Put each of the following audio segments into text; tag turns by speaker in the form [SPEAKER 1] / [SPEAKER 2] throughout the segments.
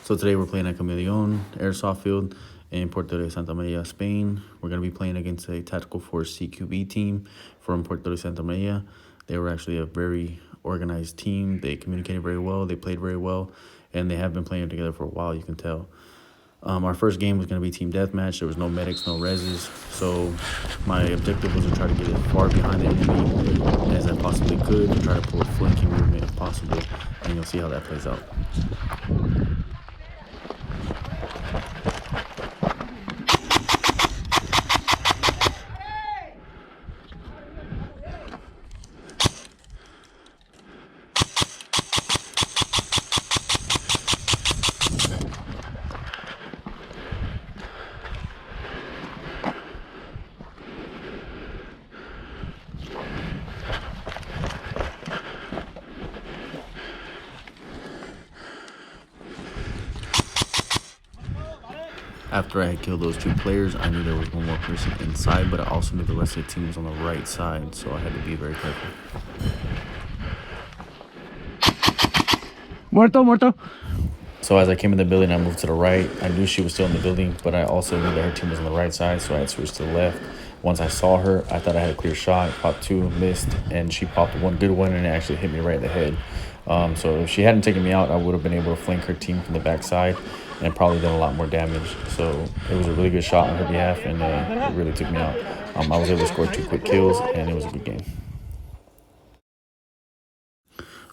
[SPEAKER 1] So today we're playing at Camaleon Airsoft Field in Puerto de Santa Maria, Spain. We're going to be playing against a Tactical Force CQB team from Puerto de Santa Maria. They were actually a very organized team. They communicated very well. They played very well. And they have been playing together for a while, you can tell. Our first game was going to be team deathmatch. There was no medics, no reses. So my objective was to try to get as far behind the enemy as I possibly could to try to pull a flanking movement if possible. And you'll see how that plays out. After I had killed those two players, I knew there was one more person inside, but I also knew the rest of the team was on the right side, so I had to be very careful.
[SPEAKER 2] Muerto.
[SPEAKER 1] So as I came in the building, I moved to the right. I knew she was still in the building, but I also knew that her team was on the right side, so I had switched to the left. Once I saw her, I thought I had a clear shot, popped two, missed, and she popped one good one, and it actually hit me right in the head. So if she hadn't taken me out, I would have been able to flank her team from the backside and probably done a lot more damage. So it was a really good shot on her behalf, and it really took me out. I was able to score 2 quick kills, and it was a good game.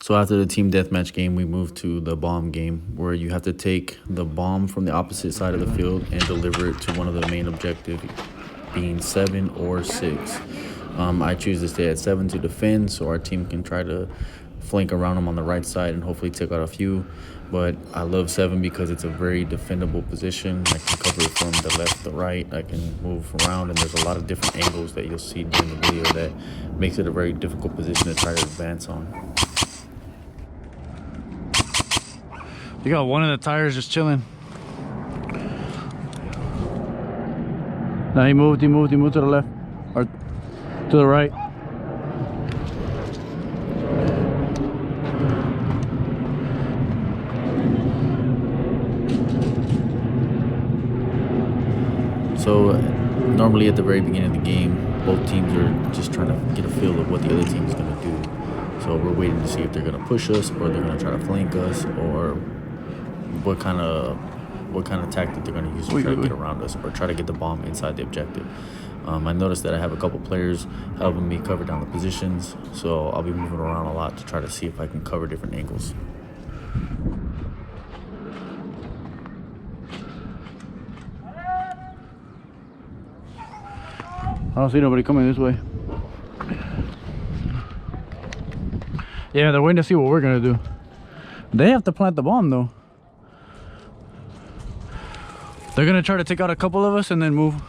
[SPEAKER 1] So after the team deathmatch game, we moved to the bomb game, where you have to take the bomb from the opposite side of the field and deliver it to one of the main objectives, being 7 or 6. I choose to stay at 7 to defend, so our team can try to flank around them on the right side and hopefully take out a few. But I love 7 because it's a very defendable position. I can cover it from the left to the right. I can move around, and there's a lot of different angles that you'll see during the video that makes it a very difficult position to try to advance on.
[SPEAKER 2] You got one of the tires just chilling. No, he moved to the left or to the right.
[SPEAKER 1] So normally at the very beginning of the game, both teams are just trying to get a feel of what the other team is going to do. So we're waiting to see if they're going to push us, or they're going to try to flank us, or what kind of tactic they're going to use to try to get around us or try to get the bomb inside the objective. I noticed that I have a couple players helping me cover down the positions, so I'll be moving around a lot to try to see if I can cover different angles.
[SPEAKER 2] I don't see nobody coming this way. Yeah, they're waiting to see what we're gonna do. They have to plant the bomb though. They're gonna try to take out a couple of us and then move.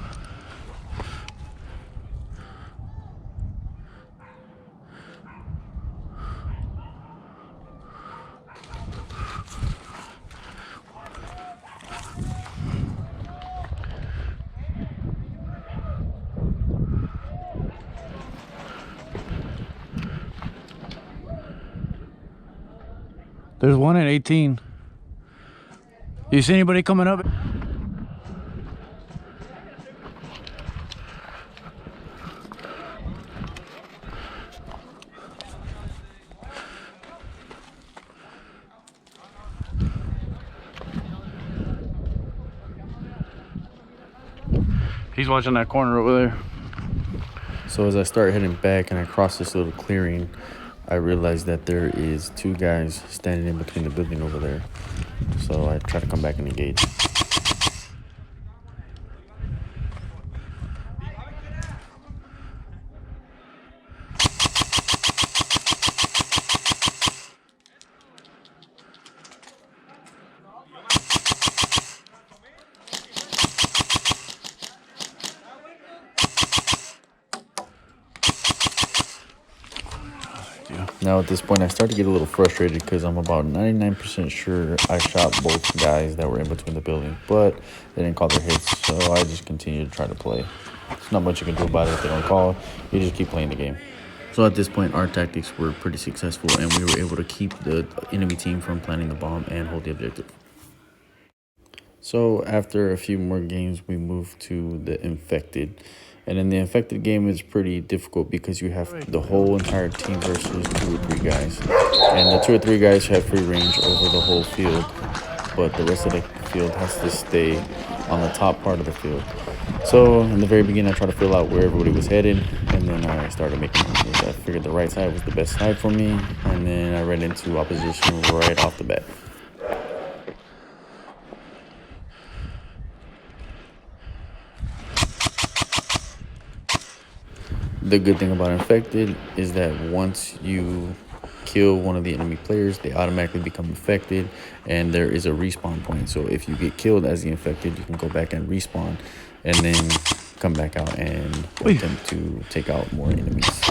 [SPEAKER 2] There's one at 18. You see anybody coming up? He's watching that corner over there.
[SPEAKER 1] So as I start heading back and I cross this little clearing, I realized that there is 2 guys standing in between the building over there. So I try to come back and engage. Now at this point, I start to get a little frustrated because I'm about 99% sure I shot both guys that were in between the building, but they didn't call their hits, so I just continue to try to play. There's not much you can do about it if they don't call. You just keep playing the game. So at this point, our tactics were pretty successful, and we were able to keep the enemy team from planting the bomb and hold the objective. So after a few more games, we moved to the infected. And in the infected game, it's pretty difficult because you have the whole entire team versus 2 or 3 guys. And the 2 or 3 guys have free range over the whole field, but the rest of the field has to stay on the top part of the field. So in the very beginning, I tried to feel out where everybody was headed, and then I started making moves. I figured the right side was the best side for me, and then I ran into opposition right off the bat. The good thing about infected is that once you kill one of the enemy players, they automatically become infected, and there is a respawn point. So if you get killed as the infected, you can go back and respawn and then come back out and attempt to take out more enemies.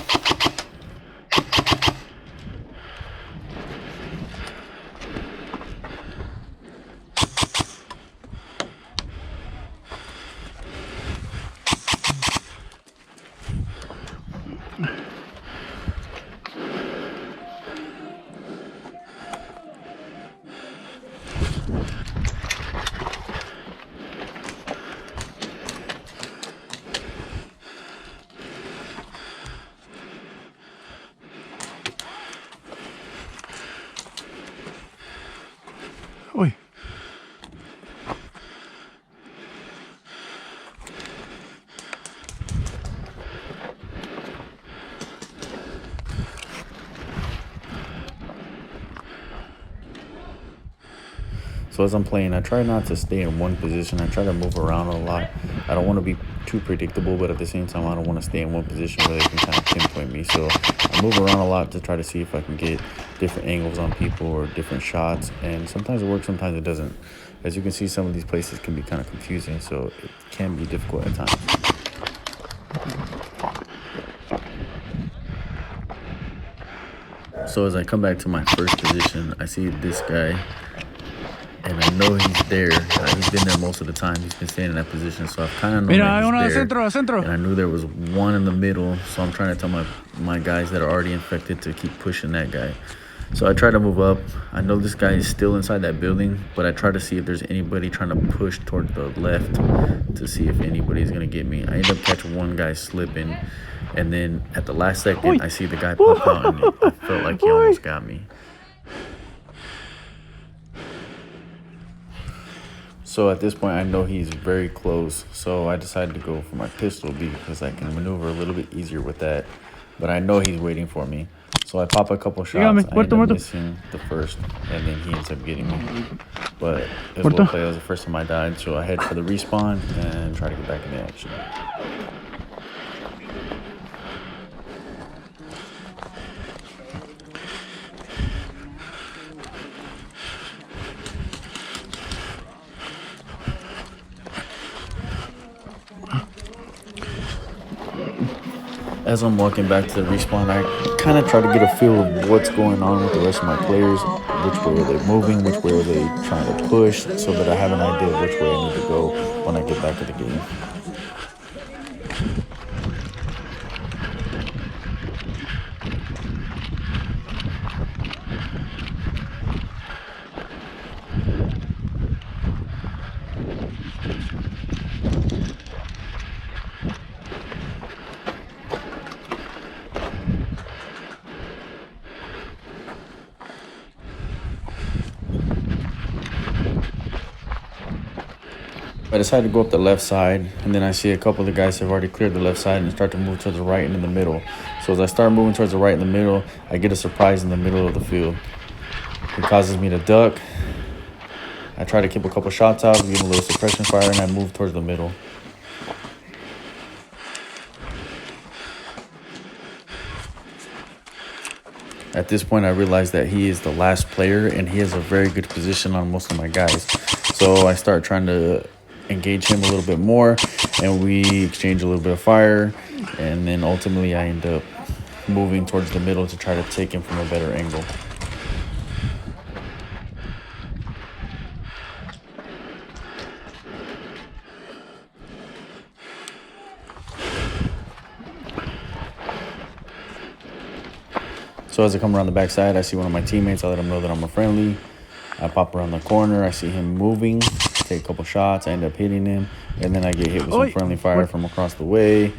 [SPEAKER 2] Uy.
[SPEAKER 1] So as I'm playing, I try not to stay in one position. I try to move around a lot. I don't want to be too predictable, but at the same time, I don't want to stay in one position where they can kind of pinpoint me. So I move around a lot to try to see if I can get different angles on people or different shots. And sometimes it works, sometimes it doesn't. As you can see, some of these places can be kind of confusing, so it can be difficult at times. So as I come back to my first position, I see this guy, and I know he's there. He's been there most of the time. He's been staying in that position, so I've kind of known that he's there.
[SPEAKER 2] Centro.
[SPEAKER 1] And I knew there was one in the middle, so I'm trying to tell my guys that are already infected to keep pushing that guy. So I try to move up. I know this guy is still inside that building, but I try to see if there's anybody trying to push toward the left to see if anybody's going to get me. I end up catching one guy slipping, and then at the last second, I see the guy pop out, and I felt like he almost got me. So at this point, I know he's very close, so I decided to go for my pistol because I can maneuver a little bit easier with that, but I know he's waiting for me. So I pop a couple shots, I end up missing the first, and then he ends up getting me. But it was well played. That was the first time I died, so I head for the respawn and try to get back in the action. As I'm walking back to the respawn, I kind of try to get a feel of what's going on with the rest of my players, which way are they moving, which way are they trying to push, so that I have an idea of which way I need to go when I get back to the game. I decided to go up the left side, and then I see a couple of the guys have already cleared the left side and start to move towards the right and in the middle. So as I start moving towards the right and the middle, I get a surprise in the middle of the field. It causes me to duck. I try to keep a couple shots out, give a little suppression fire, and I move towards the middle. At this point, I realize that he is the last player, and he has a very good position on most of my guys. So I start trying to engage him a little bit more, and we exchange a little bit of fire, and then ultimately I end up moving towards the middle to try to take him from a better angle. So as I come around the backside, I see one of my teammates. I let him know that I'm a friendly. I pop around the corner. I see him moving. to take a couple shots. I end up hitting him, and then I get hit with some
[SPEAKER 2] Oi,
[SPEAKER 1] friendly fire
[SPEAKER 2] what?
[SPEAKER 1] from across the way.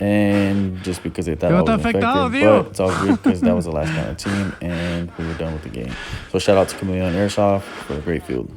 [SPEAKER 1] And just because they thought I
[SPEAKER 2] Yo,
[SPEAKER 1] was
[SPEAKER 2] está
[SPEAKER 1] infected,
[SPEAKER 2] afectado, tío.
[SPEAKER 1] but it's all good because that was the last guy on the team, and we were done with the game. So shout out to Camaleon Airsoft for a great field.